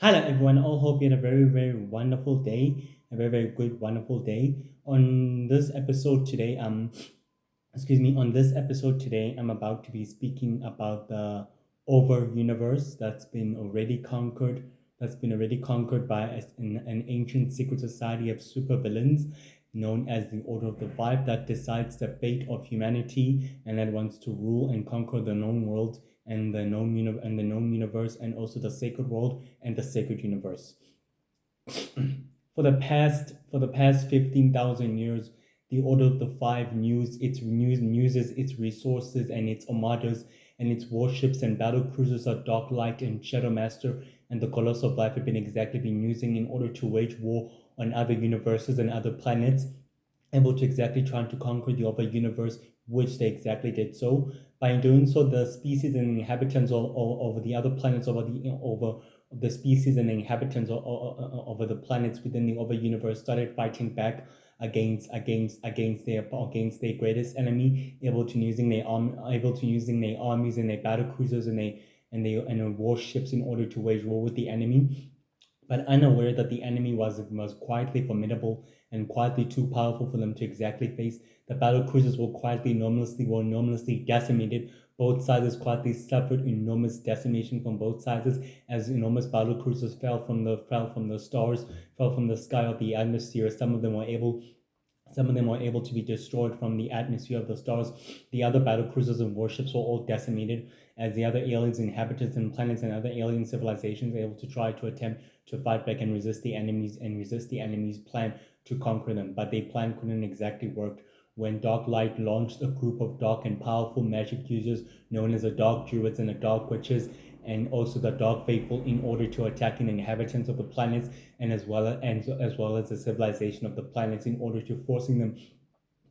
Hello, everyone. All hope you had a very, very wonderful day, a very, very good, wonderful day. On this episode today, on this episode today, I'm about to be speaking about the over universe that's been already conquered by an ancient secret society of supervillains known as the Order of the Five that decides the fate of humanity and that wants to rule and conquer the known world and the known universe and also the sacred world and the sacred universe. For the past 15,000 years, the Order of the Five uses its resources and its armadas and its warships and battle cruisers of Darklight and Shadowmaster and the Colossus of Life have been using in order to wage war on other universes and other planets, able to exactly trying to conquer the other universe, which they exactly did so. By doing so, the species and inhabitants over the other planets, over the species and inhabitants over the planets within the other universe started fighting back against their greatest enemy, able to using their armies and their battle cruisers and their warships in order to wage war with the enemy, but unaware that the enemy was quietly formidable and quietly too powerful for them to exactly face. The battle cruisers were normally decimated. Both sides quietly suffered enormous decimation from both sides as enormous battle cruisers fell from the stars, fell from the sky of the atmosphere. Some of them were able to be destroyed from the atmosphere of the stars. The other battle cruisers and warships were all decimated, as the other aliens, inhabitants, and planets and other alien civilizations were able to try to attempt to fight back and resist the enemy's plan to conquer them. But their plan couldn't exactly work when Dark Light launched a group of dark and powerful magic users known as the Dark Druids and the Dark Witches, and also the Dark Faithful, in order to attack the inhabitants of the planets and as well as the civilization of the planets, in order to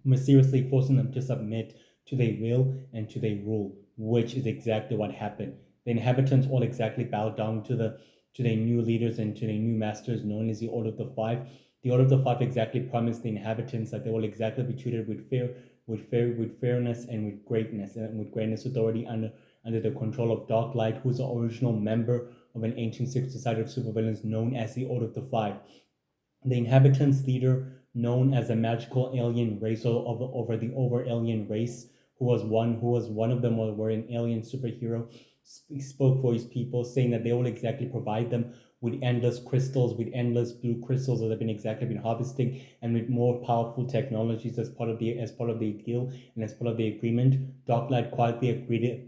mysteriously forcing them to submit to their will and to their rule, which is exactly what happened. The inhabitants all exactly bowed down to their new leaders and to their new masters, known as the Order of the Five. The Order of the Five exactly promised the inhabitants that they will exactly be treated with fairness, and with greatness authority under the control of Dark Light, who's the original member of an ancient secret society of supervillains known as the Order of the Five. The inhabitants' leader, known as a magical alien race over the over alien race, who was one of them, were an alien superhero, spoke for his people, saying that they will exactly provide them with endless crystals, with endless blue crystals that have been harvesting, and with more powerful technologies as part of the deal and as part of the agreement. Darklight quietly agreed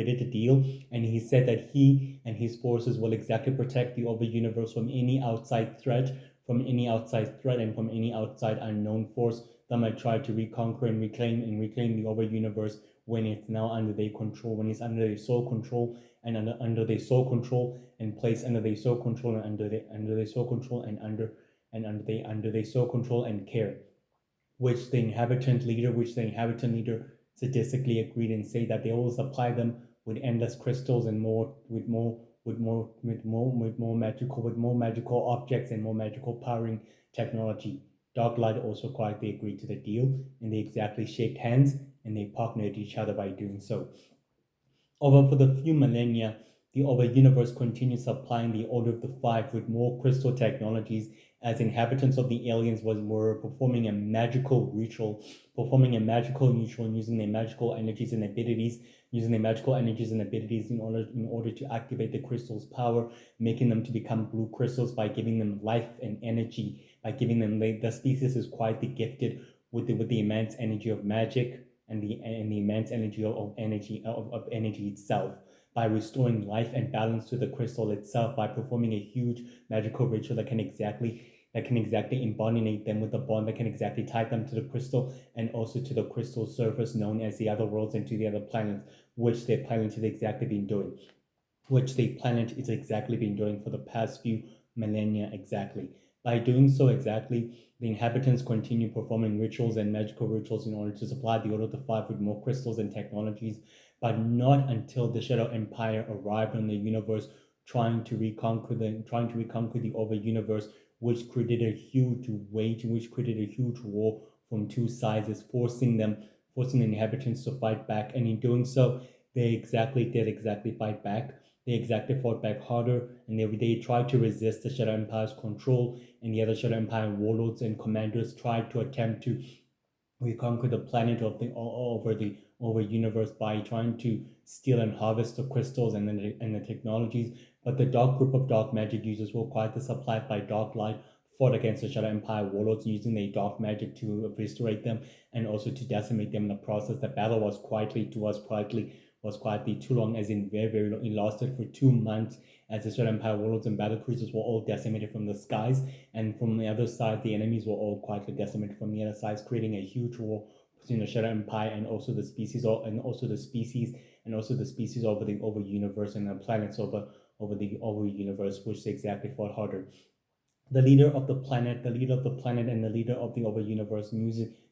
to the deal, and he said that he and his forces will exactly protect the over universe from any outside threat and from any outside unknown force that might try to reconquer and reclaim the over universe when it's now under their control, when it's under their sole control and under their sole control and placed under their sole control and under their sole control and under their sole control and care, which the inhabitant leader sadistically agreed and say that they will supply them with endless crystals and more magical objects and more magical powering technology. Darklight also quietly agreed to the deal, and they exactly shaked hands and they partnered each other by doing so. Over for the few millennia, the over universe continued supplying the Order of the Five with more crystal technologies as inhabitants of the aliens were performing a magical ritual using their magical energies and abilities in order to activate the crystal's power, making them to become blue crystals by giving them life and energy, by giving them the species is quietly gifted with the immense energy of magic and the immense energy of energy itself, by restoring life and balance to the crystal itself, by performing a huge magical ritual that can exactly embody them with a bond that can exactly tie them to the crystal and also to the crystal surface known as the other worlds and to the other planets, which their planet has exactly been doing which the planet is exactly been doing for the past few millennia exactly. By doing so exactly, the inhabitants continue performing rituals and magical rituals in order to supply the Order of the Five with more crystals and technologies, but not until the Shadow Empire arrived on the universe, trying to reconquer the over universe, which created a huge war from two sides, forcing the inhabitants to fight back, and in doing so, they exactly fight back. they exactly fought back harder, and they tried to resist the Shadow Empire's control, and the other Shadow Empire warlords and commanders tried to attempt to reconquer the planet of the over universe by trying to steal and harvest the crystals and the technologies. But the dark group of dark magic users were quite supplied by dark light, fought against the Shadow Empire warlords using their dark magic to eviscerate them and also to decimate them in the process. The battle was quietly too long, as in very, very long. It lasted for 2 months as the Shadow Empire warlords and battle cruisers were all decimated from the skies, and from the other side, the enemies were all quietly decimated from the other sides, creating a huge war between the Shadow Empire and also the species, over the over universe and the planets over the over universe, which they exactly fought harder. The leader of the planet, and the leader of the over universe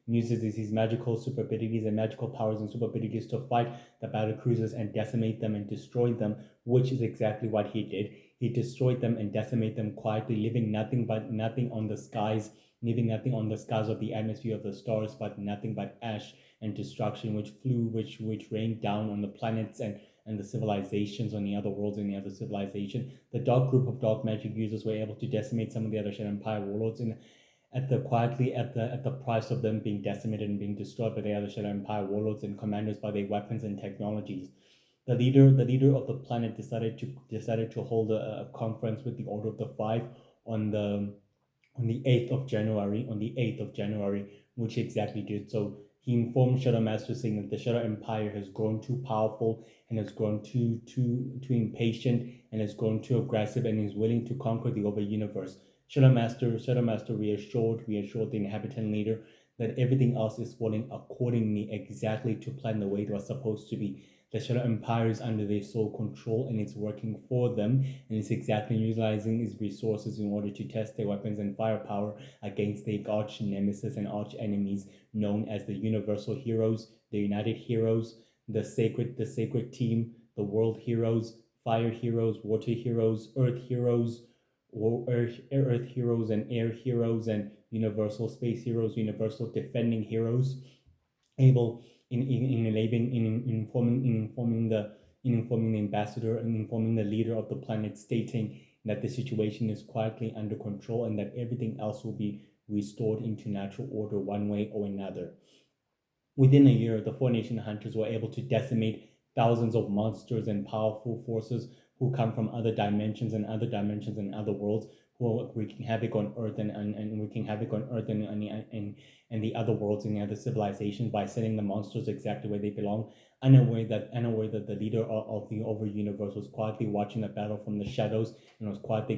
uses his magical super abilities and magical powers and super abilities to fight the battle cruisers and decimate them and destroy them, which is exactly what he did. He destroyed them and decimated them quietly, leaving nothing on the skies of the atmosphere of the stars, but nothing but ash and destruction, which rained down on the planets and the civilizations on the other worlds and the other civilization. The dark group of dark magic users were able to decimate some of the other Shadow Empire warlords, and at the price of them being decimated and being destroyed by the other Shadow Empire warlords and commanders by their weapons and technologies. The leader of the planet decided to hold a conference with the Order of the Five on the 8th of January, which he exactly did. So he informed Shadow Master, saying that the Shadow Empire has grown too powerful and has grown too impatient and has grown too aggressive and is willing to conquer the over universe. Shadow Master reassured the inhabitant leader that everything else is falling accordingly, exactly to plan, the way it was supposed to be. The Shadow Empire is under their sole control and it's working for them, and it's exactly utilizing its resources in order to test their weapons and firepower against their arch nemesis and arch enemies known as the Universal Heroes, the United Heroes, the Sacred Team, the World Heroes, Fire Heroes, Water Heroes, Earth Heroes, Earth Heroes and Air Heroes, and Universal Space Heroes, Universal Defending Heroes, able in informing the ambassador and informing the leader of the planet, stating that the situation is quietly under control and that everything else will be restored into natural order one way or another. Within a year, the Four Nation Hunters were able to decimate thousands of monsters and powerful forces who come from other dimensions and other worlds, who are wreaking havoc on Earth and wreaking havoc on Earth and the other worlds and the other civilizations by sending the monsters exactly where they belong, unaware that the leader of the over universe was quietly watching the battle from the shadows and was quietly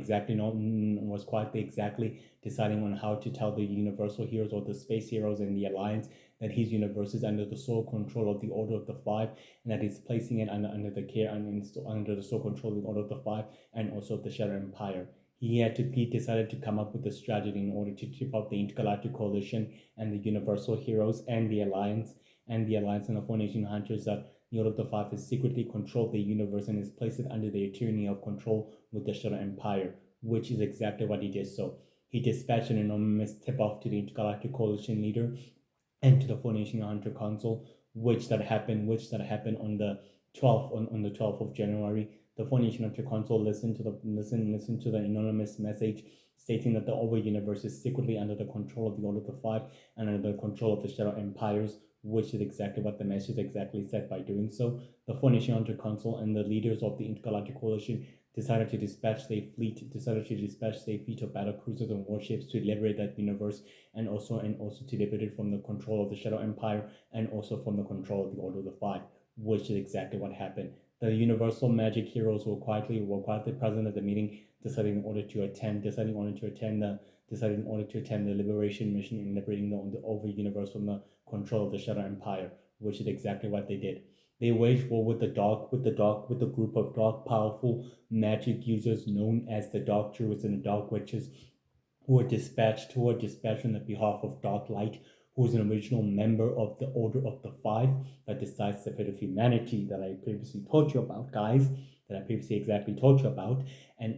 exactly deciding on how to tell the Universal Heroes or the Space Heroes and the Alliance that his universe is under the sole control of the Order of the Five, and that he's placing it under the care and under the sole control of the Order of the Five and also of the Shadow Empire. He decided to come up with a strategy in order to keep up the Intergalactic Coalition and the Universal Heroes and the Alliance and the Four Nation Hunters, that the Order of the Five has secretly controlled the universe and has placed it under the tyranny of control with the Shadow Empire, which is exactly what he did. So he dispatched an anonymous tip-off to the Intergalactic Coalition leader and to the Four Nation Hunter Council, which that happened on the 12th of January. The Four Nation Hunter Council listened to the anonymous message stating that the over universe is secretly under the control of the Order of the Five and under the control of the Shadow Empires, which is exactly what the message exactly said. By doing so, the Four Nation Hunter Council and the leaders of the Intergalactic Coalition decided to dispatch their fleet of battle cruisers and warships to liberate that universe, and also to liberate it from the control of the Shadow Empire and also from the control of the Order of the Five, which is exactly what happened. The Universal Magic Heroes were quietly present at the meeting, deciding in order to attend the liberation mission in liberating the over universe from the control of the Shadow Empire, which is exactly what they did. They waged war with the group of dark, powerful magic users known as the Dark Druids and the Dark Witches, who were dispatched on the behalf of Dark Light, who is an original member of the Order of the Five that decides the fate of humanity that I previously told you about, guys. And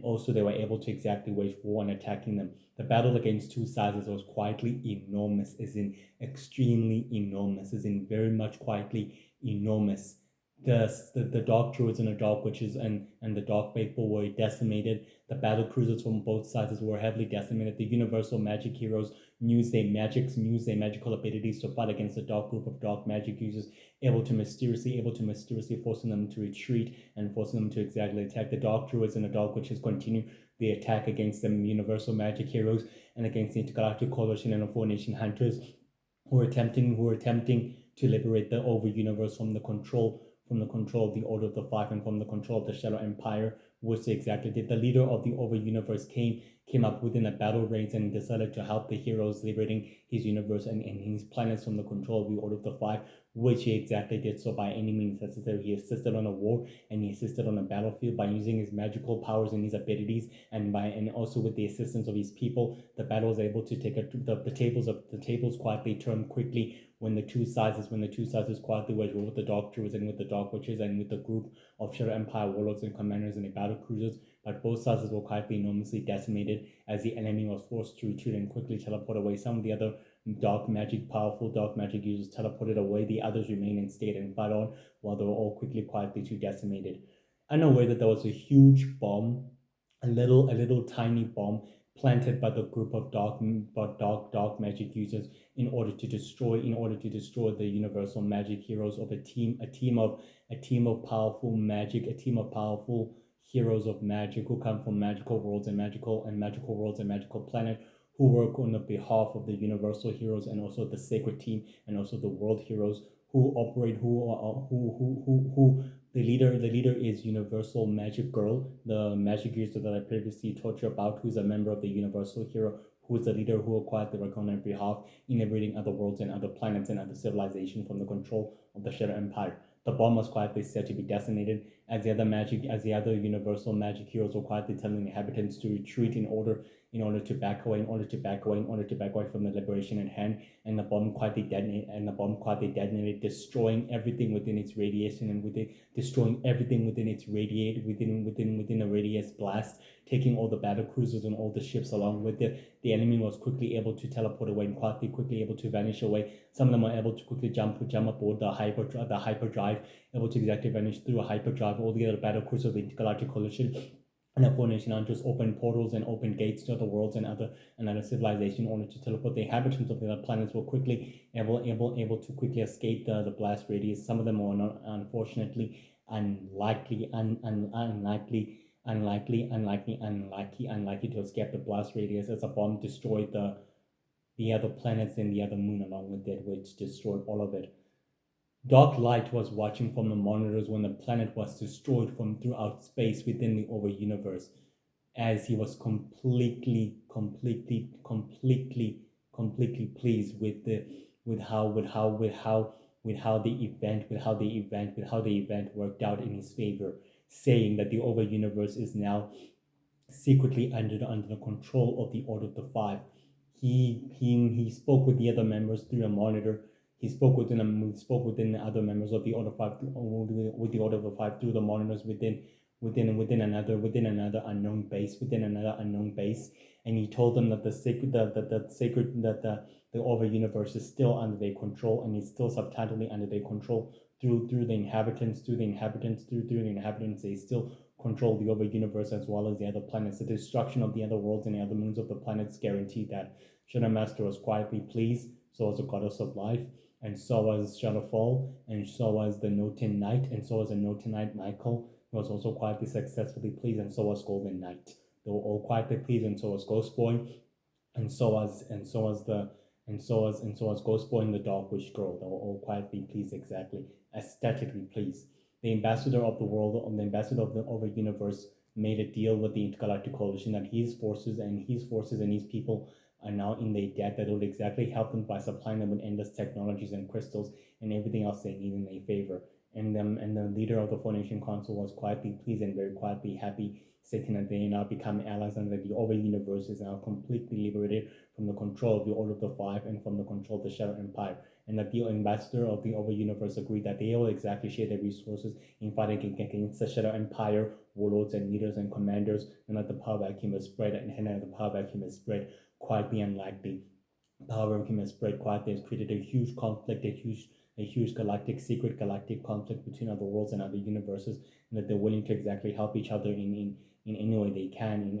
also they were able to exactly wage war on attacking them. The battle against two sizes was quietly enormous, as in extremely enormous, as in very much quietly enormous. The dark druids and the dark witches and the dark faithful were decimated. The battle cruisers from both sides were heavily decimated. The universal magic heroes used their magical abilities to fight against the dark group of dark magic users, able to mysteriously forcing them to retreat and forcing them to exactly attack. The dark druids and the dark witches continue the attack against the universal magic heroes and against the intergalactic coalition and the four nation hunters who are attempting to liberate the over universe from the control of the Order of the Five and from the control of the Shadow Empire, which they exactly did. The leader of the over universe came up within a battle range and decided to help the heroes liberating his universe and his planets from the control of the Order of the Five, which he exactly did so by any means necessary. He assisted on a war and he assisted on a battlefield by using his magical powers and his abilities, and also with the assistance of his people. The battle was able to take the tables quietly turned quickly when the two sizes quietly waged war with the dark druids and with the dark witches and with the group of Shadow Empire warlords and commanders and the battle cruisers. But both sizes were quietly enormously decimated as the enemy was forced to retreat and quickly teleport away. Some of the other powerful dark magic users teleported away. The others remained and stayed and fought on while they were all quietly too decimated. Unaware that there was a huge bomb, a little tiny bomb planted by the group of dark magic users in order to destroy the universal magic heroes of a team of powerful heroes of magic who come from magical worlds and magical planet, who work on the behalf of the universal heroes and also the sacred team and also the world heroes who operate who the leader is Universal Magic Girl, the magic user that I previously told you about, who's a member of the Universal Hero, who is the leader who acquired the work on their behalf in liberating other worlds and other planets and other civilizations from the control of the Shadow Empire. The bomb was quietly said to be detonated as the other Universal Magic heroes were quietly telling the inhabitants to retreat in order to back away from the liberation at hand. And the bomb quietly detonated, destroying everything within its radiation and destroying everything within its within a radius blast, taking all the battle cruisers and all the ships along with it. The enemy was quickly able to teleport away and quickly able to vanish away. Some of them were able to quickly jump aboard the hyperdrive, able to exactly vanish through a hyperdrive. All the other battle cruisers of the Intergalactic Coalition and the four nation hunters opened portals and opened gates to other worlds and other civilization in order to teleport. The inhabitants of the other planets were quickly able to quickly escape the blast radius. Some of them were not, unfortunately unlikely to escape the blast radius as a bomb destroyed the other planets and the other moon along with it, which destroyed all of it. Dark Light was watching from the monitors when the planet was destroyed from throughout space within the over universe, as he was completely pleased with how the event worked out in his favor, saying that the over universe is now secretly under the control of the Order of the Five. He spoke with the other members through a monitor. He spoke within the other members of the Order of Five with the Order of the Five through the monitors within another unknown base, and he told them that the over universe is still under their control and is still subtitly under their control through the inhabitants. They still control the over universe as well as the other planets. The destruction of the other worlds and the other moons of the planets guaranteed that. Shadow Master was quietly pleased, so was the goddess of life, and so was Shadowfall, and so was the Noten Knight, and so was the Noten Knight Michael, who was also quietly successfully pleased, and so was Golden Knight. They were all quietly pleased, and so was Ghostboy, and so was Ghostboy and the Dark Witch Girl. They were all quietly pleased, exactly, aesthetically pleased. The ambassador of the over universe made a deal with the Intergalactic Coalition that his forces and his people are now in their debt, that would exactly help them by supplying them with endless technologies and crystals and everything else they need in their favor. And the leader of the Four Nation Council was quietly pleased and very quietly happy, stating that they now become allies and that the over universe is now completely liberated from the control of the Order of the Five and from the control of the Shadow Empire, and that the ambassador of the over universe agreed that they will exactly share their resources in fighting against the Shadow Empire warlords and leaders and commanders, and that the power vacuum is spread quietly and likely. Power vacuum has spread quietly, has created a huge conflict, a huge a huge galactic, secret galactic conflict between other worlds and other universes, and that they're willing to exactly help each other in any way they can,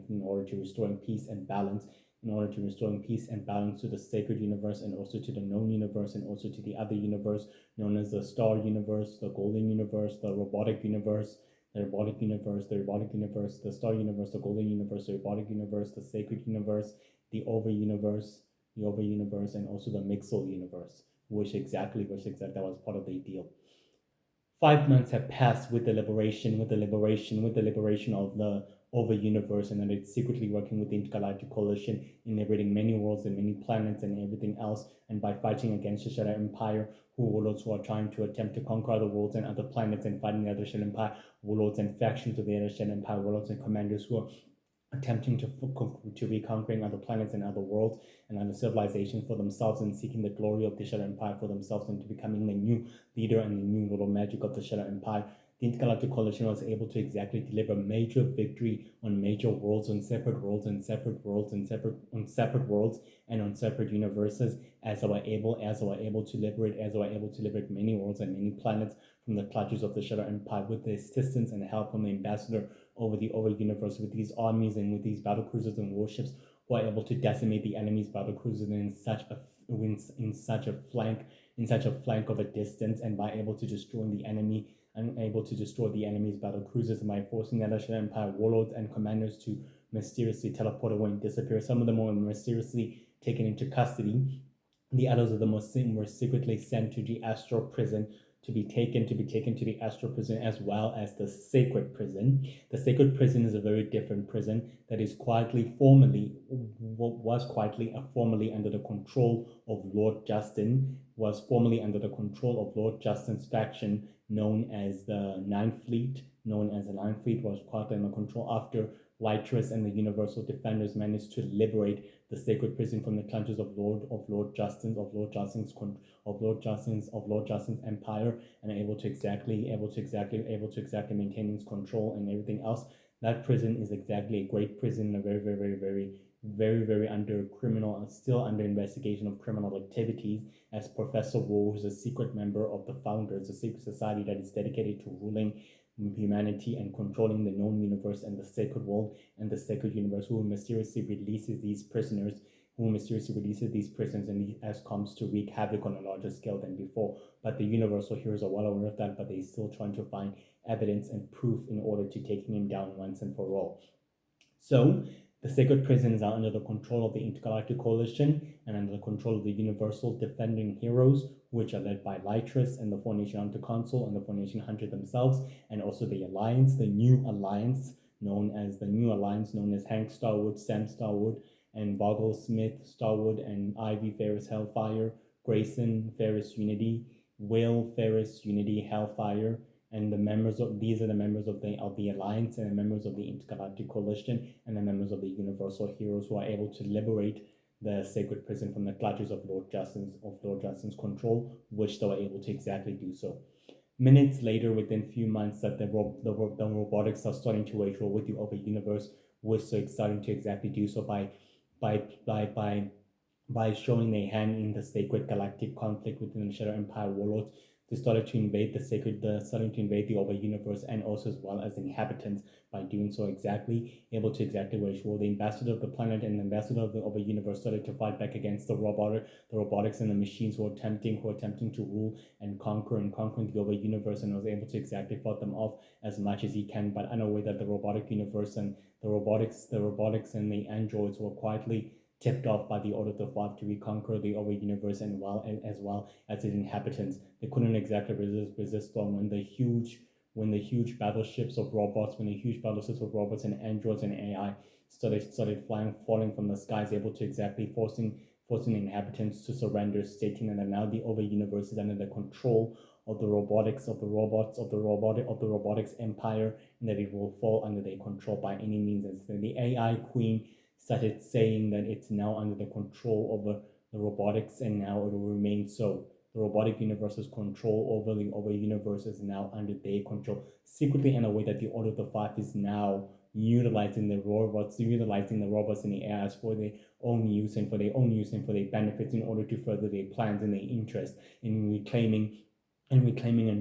in order to restoring peace and balance, in order to restoring peace and balance to the sacred universe and also to the known universe and also to the other universe known as the star universe, the golden universe, the robotic universe, the robotic universe, the robotic universe, the star universe, the golden universe, the robotic universe, the sacred universe, the over universe, and also the Mixel universe, which exactly that was part of the deal. 5 months have passed with the liberation of the over universe, and then it's secretly working with the Intergalactic Coalition in liberating many worlds and many planets and everything else, and by fighting against the Shadow Empire, warlords who are trying to attempt to conquer other worlds and other planets, and fighting the other Shadow Empire warlords and factions of the other Shadow Empire warlords and commanders who are attempting to reconquering other planets and other worlds and other civilizations for themselves, and seeking the glory of the Shadow Empire for themselves, and to becoming the new leader and the new little magic of the Shadow Empire. The Intergalactic Coalition was able to exactly deliver major victory on major worlds, on separate worlds, and separate worlds, and separate worlds, and on separate universes, as they were able to liberate many worlds and many planets from the clutches of the Shadow Empire, with the assistance and help from the ambassador over the over universe, with these armies and with these battle cruisers and warships who are able to decimate the enemy's battle cruisers in such a flank of a distance, and by able to destroy the enemy and able to destroy the enemy's battle cruisers, and by forcing the Shadow Empire warlords and commanders to mysteriously teleport away and disappear. Some of them were mysteriously taken into custody. The others of them were secretly sent to the astral prison to be taken to the astral prison, as well as the sacred prison. The sacred prison is a very different prison that is formerly under the control of Lord Justin, Justin's faction known as the Ninth Fleet, was quietly under control after Lytris and the Universal Defenders managed to liberate the sacred prison from the clutches of Lord Justin's empire, and able to exactly maintain its control and everything else. That prison is exactly a great prison, a very still under investigation of criminal activities, as Professor Wu, who's a secret member of the Founders, a secret society that is dedicated to ruling humanity and controlling the known universe and the sacred world and the sacred universe, who mysteriously releases these prisoners, and he as comes to wreak havoc on a larger scale than before. But the universal heroes are well aware of that, but they're still trying to find evidence and proof in order to taking him down once and for all. So the sacred prisons are under the control of the Intergalactic Coalition and under the control of the Universal Defending Heroes, which are led by Lytris and the Four Nation Hunter Council and the Four Nation Hunter themselves, and also the Alliance, the new alliance known as Hank Starwood, Sam Starwood, and Vogel Smith Starwood, and Ivy Ferris Hellfire, Grayson Ferris Unity, Will Ferris Unity Hellfire, and these are the members of the Alliance, and the members of the Intergalactic Coalition, and the members of the Universal Heroes, who are able to liberate the sacred prison from the clutches of Lord Justin's control, which they were able to exactly do so. Minutes later, within few months, that the robotics are starting to wage war with the over universe, which they're starting to exactly do so by showing their hand in the sacred galactic conflict within the Shadow Empire warlords. They started to invade the over universe, and also as well as the inhabitants, by doing so able to wage war. The ambassador of the planet and the ambassador of the over universe started to fight back against the robotics and the machines who are attempting to rule and conquer the over universe, and was able to exactly fight them off as much as he can, but unaware that the robotic universe and the robotics and the androids were quietly tipped off by the Order of the Five to reconquer the over universe, and as well as its inhabitants. They couldn't exactly resist them when the huge battleships of robots and androids and AI started falling from the skies, able to exactly forcing the inhabitants to surrender, stating that now the over universe is under the control of the robotics empire, and that it will fall under their control by any means. And the AI queen started saying that it's now under the control of the robotics, and now it will remain so. The robotic universe's control over the over universe is now under their control, secretly in a way that the Order of the Five is now utilizing the robots and the AIs for their own use and for their own use and for their benefits in order to further their plans and their interest in reclaiming and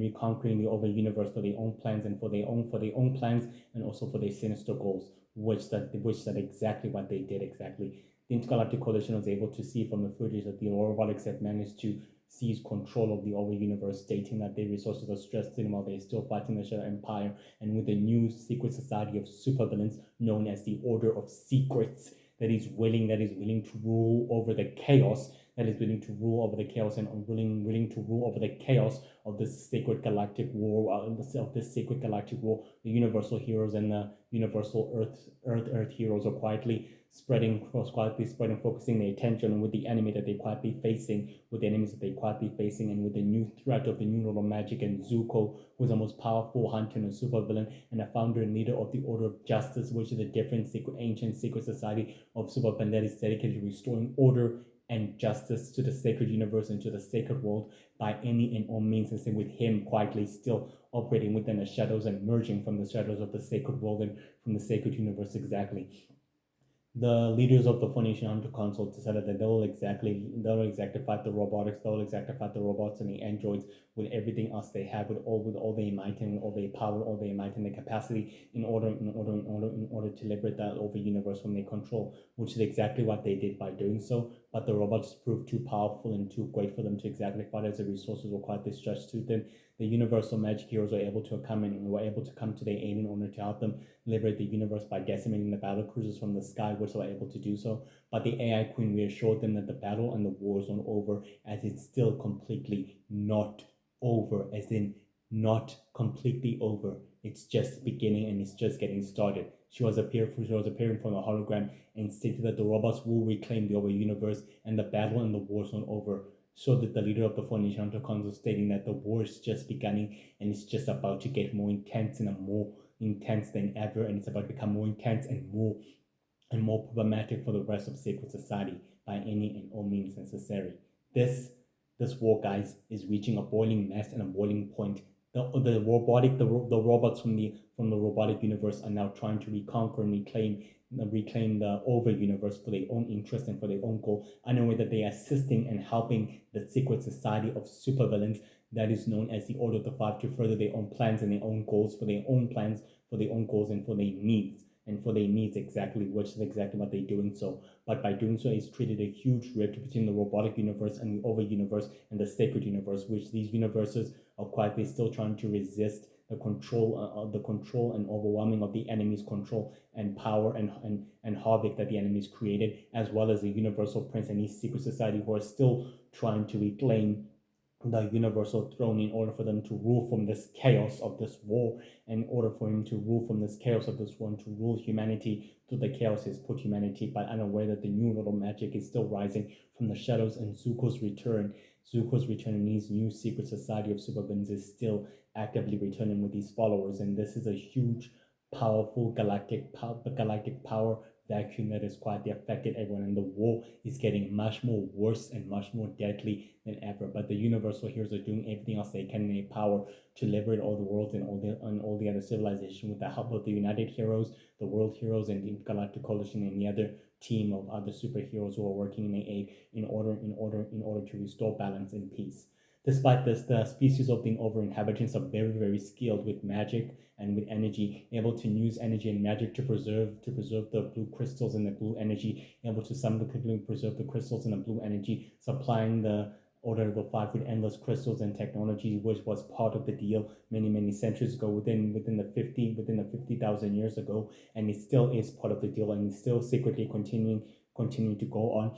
reconquering the over universe for their own plans and for their own plans and also for their sinister goals, which that exactly what they did exactly. The Intergalactic Coalition was able to see from the footage that the robotics have managed to seize control of the over universe, stating that their resources are stressed thin while they're still fighting the Shadow Empire, and with a new secret society of supervillains known as the Order of Secrets that is willing to rule over the chaos, that is willing to rule over the chaos and willing to rule over the chaos of this sacred galactic war, the Universal Heroes and the Universal Earth Heroes are quietly spreading, focusing their attention with the enemy that they quietly facing, with the enemies that they quietly facing, and with the new threat of the new little magic and Zuko, who's the most powerful hunter and supervillain and a founder and leader of the Order of Justice, which is a different ancient secret society of supervillain that is dedicated to restoring order and justice to the sacred universe and to the sacred world by any and all means, and same with him quietly still operating within the shadows and merging from the shadows of the sacred world and from the sacred universe exactly. The leaders of the Formation Hunter Council decided that they'll exactly fight the robotics, they'll exactly fight the robots and the androids with everything else they have, with all their might and all their power, all their might and their capacity in order to liberate that over universe from their control, which is exactly what they did by doing so. But the robots proved too powerful and too great for them to exactly fight, as the resources were quite stretched to them. The Universal Magic Heroes were able to come to their aid in order to help them liberate the universe by decimating the battle cruisers from the sky, which they were able to do so. But the AI Queen reassured them that the battle and the war is not over, as it's still completely not over, as in not completely over. It's just beginning and it's just getting started. She was appearing from a hologram and stated that the robots will reclaim the over universe and the battle and the war is not over. So that the leader of the Formation Hunter Council stating that the war is just beginning and it's just about to get more intense and more intense than ever, and it's about to become more intense and more problematic for the rest of secret society by any and all means necessary. This war, guys, is reaching a boiling mess and a boiling point. The robots from the robotic universe are now trying to reconquer and reclaim the over universe for their own interest and for their own goal, in a way that they are assisting and helping the secret society of supervillains that is known as the Order of the Five to further their own plans and their own goals for their own plans, for their own goals and for their needs. And for their needs exactly, which is exactly what they're doing so. But by doing so, it's created a huge rift between the robotic universe and the over universe and the sacred universe, which these universes are quietly still trying to resist the control and overwhelming of the enemy's control and power and havoc that the enemies created, as well as the Universal Prince and his secret society, who are still trying to reclaim the universal throne in order for them to rule from this chaos of this war, in order for him to rule from this chaos of this war and to rule humanity through the chaos he's put humanity, but unaware that the new little magic is still rising from the shadows, and Zuko's return in his new secret society of supervillains is still actively returning with his followers, and this is a huge, powerful galactic power vacuum that has quietly affected everyone, and the war is getting much more worse and much more deadly than ever. But the Universal Heroes are doing everything else they can in their power to liberate all the worlds and all the other civilization with the help of the United Heroes, the World Heroes, and the Galactic Coalition and the other team of other superheroes who are working in their aid in order to restore balance and peace. Despite this, the species of the over inhabitants are very, very skilled with magic and with energy, able to use energy and magic to preserve the blue crystals and the blue energy, able to summatively preserve the crystals and the blue energy, supplying the Order of the Five with endless crystals and technology, which was part of the deal many centuries ago, within the 50,000 years ago, and it still is part of the deal, and it's still secretly continuing to go on.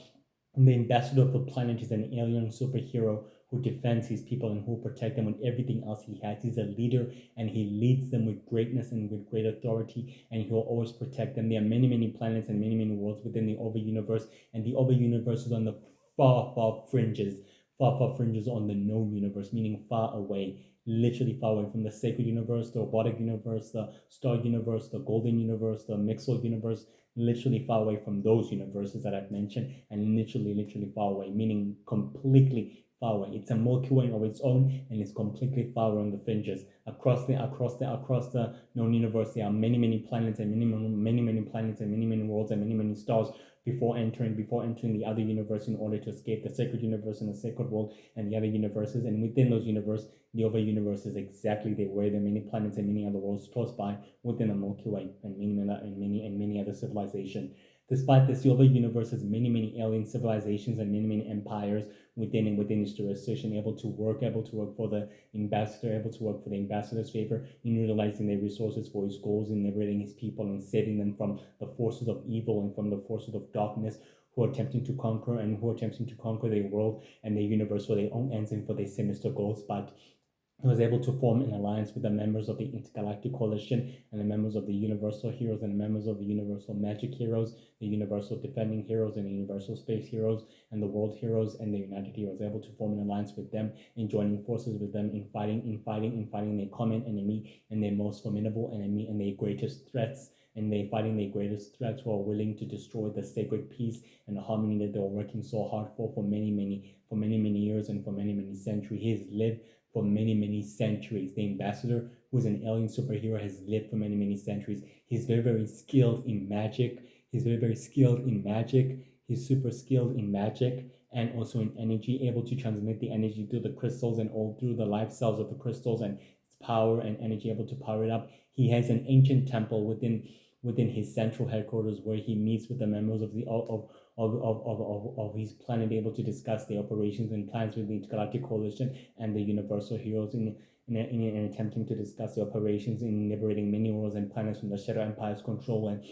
And the ambassador of the planet is an alien superhero who defends his people and who protect them with everything else he has. He's a leader and he leads them with greatness and with great authority, and he will always protect them. There are many planets and many worlds within the over universe, and the over universe is on the far fringes on the known universe, meaning far away, literally far away from the sacred universe, the robotic universe, the star universe, the golden universe, the Mixel universe, literally far away from those universes that I've mentioned, and literally far away, meaning completely far away. It's a Milky Way of its own, and it's completely far away on the fringes. Across the known universe, there are many planets and many planets and many worlds and many stars before entering the other universe in order to escape the sacred universe and the sacred world and the other universes. And within those universes, the other universe is exactly where there are many planets and many other worlds close by within the Milky Way and many other civilizations. Despite this, the other universe has many alien civilizations and many empires within its jurisdiction, able to work for the ambassador, able to work for the ambassador's favor in utilizing their resources for his goals, in liberating his people and saving them from the forces of evil and from the forces of darkness who are attempting to conquer their world and their universe for their own ends and for their sinister goals. But he was able to form an alliance with the members of the Intergalactic Coalition and the members of the Universal Heroes and the members of the Universal Magic Heroes, the Universal Defending Heroes and the Universal Space Heroes and the World Heroes and the United Heroes, able to form an alliance with them and joining forces with them in fighting their common enemy and their most formidable enemy and their greatest threats. And they fighting their greatest threats who are willing to destroy the sacred peace and the harmony that they were working so hard for many years and for many centuries. He has lived for many centuries. The ambassador, who is an alien superhero, has lived for many centuries. He's very skilled in magic. He's very skilled in magic. He's super skilled in magic and also in energy, able to transmit the energy through the crystals and all through the life cells of the crystals and its power and energy, able to power it up. He has an ancient temple within his central headquarters where he meets with the members of his planet, able to discuss the operations and plans with the Intergalactic Coalition and the Universal Heroes in attempting to discuss the operations in liberating many worlds and planets from the Shadow Empire's control and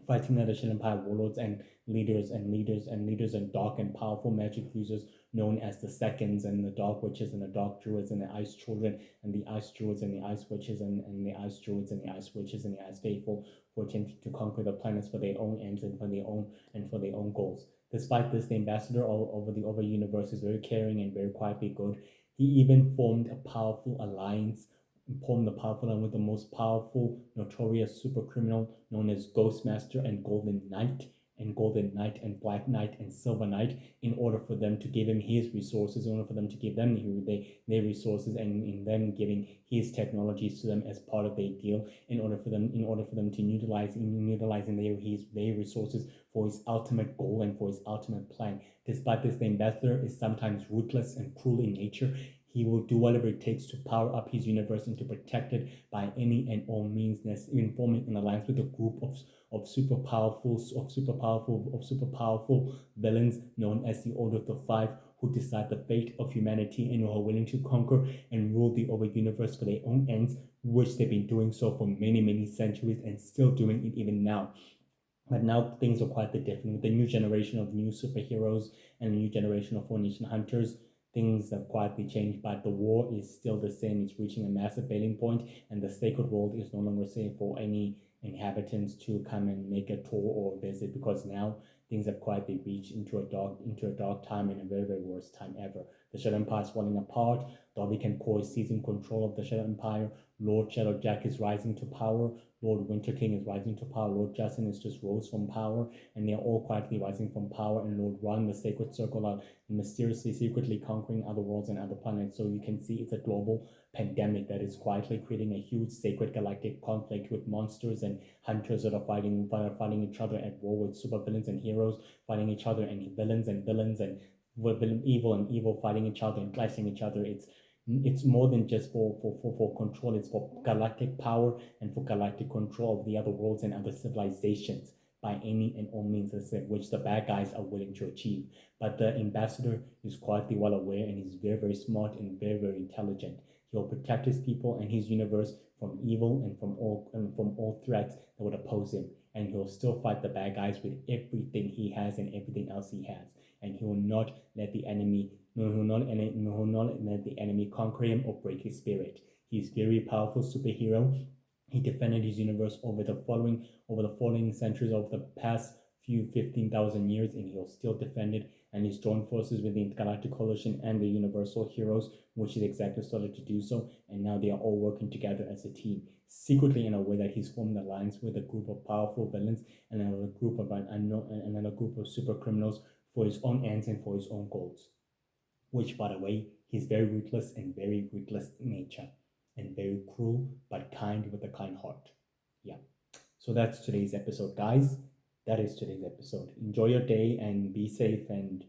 fighting the Shadow Empire warlords and leaders and dark and powerful magic users known as the Seconds and the Dark Witches and the Dark Druids and the Ice Children and the Ice Druids and the Ice Witches and the Ice Druids and the Ice Witches and the Ice Faithful, who attempted to conquer the planets for their own ends and for their own goals. Despite this, the ambassador over the other universe is very caring and very quietly good. He even formed a powerful alliance with the most powerful, notorious super criminal known as Ghostmaster and Golden Knight and Black Knight and Silver Knight, in order for them to give him his resources, in order for them to give them their resources, and in them giving his technologies to them as part of their deal, in order for them to utilizing their resources for his ultimate goal and for his ultimate plan. Despite this, the ambassador is sometimes ruthless and cruel in nature. He will do whatever it takes to power up his universe and to protect it by any and all means, even forming an alliance with a group of super powerful villains known as the Order of the Five, who decide the fate of humanity and who are willing to conquer and rule the over universe for their own ends, which they've been doing so for many centuries and still doing it even now. But now things are quite different with the new generation of new superheroes and the new generation of Formation Hunters. Things have quietly changed, but the war is still the same. It's reaching a massive failing point, and the sacred world is no longer safe for any inhabitants to come and make a tour or visit, because now things have quietly reached into a dark time and a very worst time ever. The Shadow Empire is falling apart. Darby Kenko is seizing control of the Shadow Empire. Lord Shadowjack is rising to power. Lord Winter King is rising to power. Lord Justin is just rose from power, and they are all quietly rising from power. And Lord Ron, the Sacred Circle, are mysteriously, secretly conquering other worlds and other planets. So you can see it's a global pandemic that is quietly creating a huge sacred galactic conflict with monsters and hunters that are fighting each other at war, with supervillains and heroes fighting each other, and villains and evil and evil fighting each other and clashing each other. It's more than just for control. It's for galactic power and for galactic control of the other worlds and other civilizations by any and all means, which the bad guys are willing to achieve. But the ambassador is quietly well aware, and he's very smart and very intelligent. He'll protect his people and his universe from evil and from all threats that would oppose him. And he'll still fight the bad guys with everything he has and everything else he has. And he will not let the enemy let the enemy conquer him or break his spirit. He's very powerful superhero. He defended his universe over the following centuries, over the past few 15,000 years, and he'll still defend it. And he's joined forces with the Intergalactic Coalition and the Universal Heroes, which is exactly started to do so. And now they are all working together as a team, secretly, in a way that he's formed an alliance with a group of powerful villains and another group of super criminals for his own ends and for his own goals. which, by the way, he's very ruthless and very ruthless in nature, and very cruel but kind with a kind heart. Yeah. So that's today's episode, guys. That is today's episode. Enjoy your day and be safe and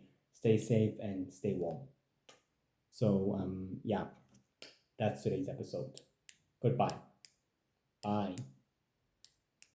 stay warm. So yeah, that's today's episode. Goodbye. Bye.